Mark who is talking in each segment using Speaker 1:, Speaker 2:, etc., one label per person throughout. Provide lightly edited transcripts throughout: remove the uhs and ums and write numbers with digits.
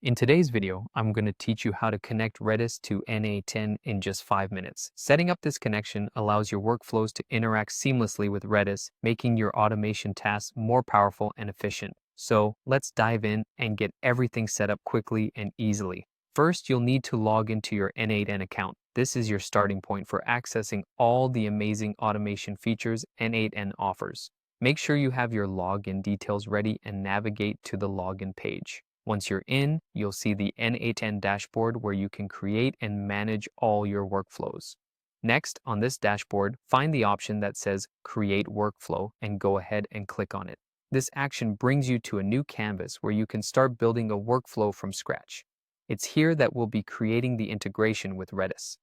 Speaker 1: In today's video, I'm going to teach you how to connect Redis to N8n in just 5 minutes. Setting up this connection allows your workflows to interact seamlessly with Redis, making your automation tasks more powerful and efficient. So let's dive in and get everything set up quickly and easily. First, you'll need to log into your N8n account. This is your starting point for accessing all the amazing automation features N8n offers. Make sure you have your login details ready and navigate to the login page. Once you're in, you'll see the N8n dashboard where you can create and manage all your workflows. Next, on this dashboard, find the option that says Create Workflow and go ahead and click on it. This action brings you to a new canvas where you can start building a workflow from scratch. It's here that we'll be creating the integration with Redis.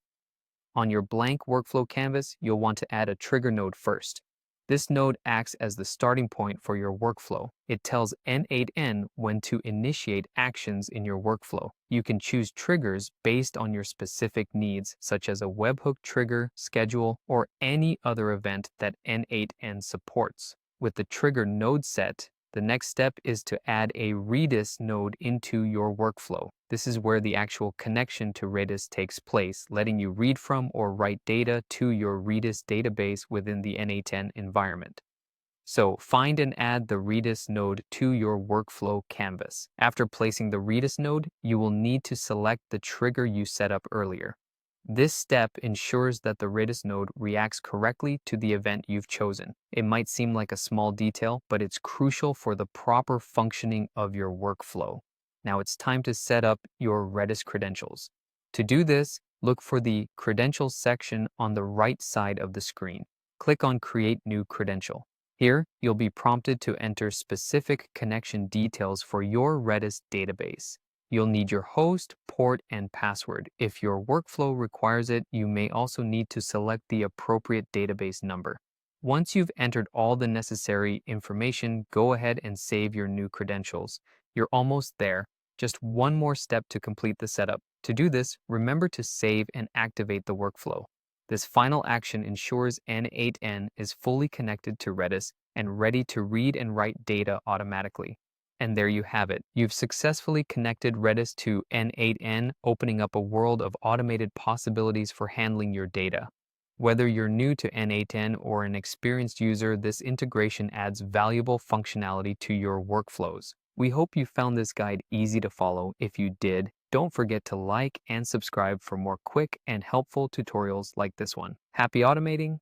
Speaker 1: On your blank workflow canvas, you'll want to add a trigger node first. This node acts as the starting point for your workflow. It tells N8n when to initiate actions in your workflow. You can choose triggers based on your specific needs, such as a webhook trigger, schedule, or any other event that N8n supports. With the trigger node set, the next step is to add a Redis node into your workflow. This is where the actual connection to Redis takes place, letting you read from or write data to your Redis database within the N8n environment. So find and add the Redis node to your workflow canvas. After placing the Redis node, you will need to select the trigger you set up earlier. This step ensures that the Redis node reacts correctly to the event you've chosen. It might seem like a small detail, but it's crucial for the proper functioning of your workflow. Now it's time to set up your Redis credentials. To do this, look for the Credentials section on the right side of the screen. Click on Create New Credential. Here, you'll be prompted to enter specific connection details for your Redis database. You'll need your host, port, and password. If your workflow requires it, you may also need to select the appropriate database number. Once you've entered all the necessary information, go ahead and save your new credentials. You're almost there. Just one more step to complete the setup. To do this, remember to save and activate the workflow. This final action ensures N8n is fully connected to Redis and ready to read and write data automatically. And there you have it. You've successfully connected Redis to N8n, opening up a world of automated possibilities for handling your data. Whether you're new to N8n or an experienced user, this integration adds valuable functionality to your workflows. We hope you found this guide easy to follow. If you did, don't forget to like and subscribe for more quick and helpful tutorials like this one. Happy automating!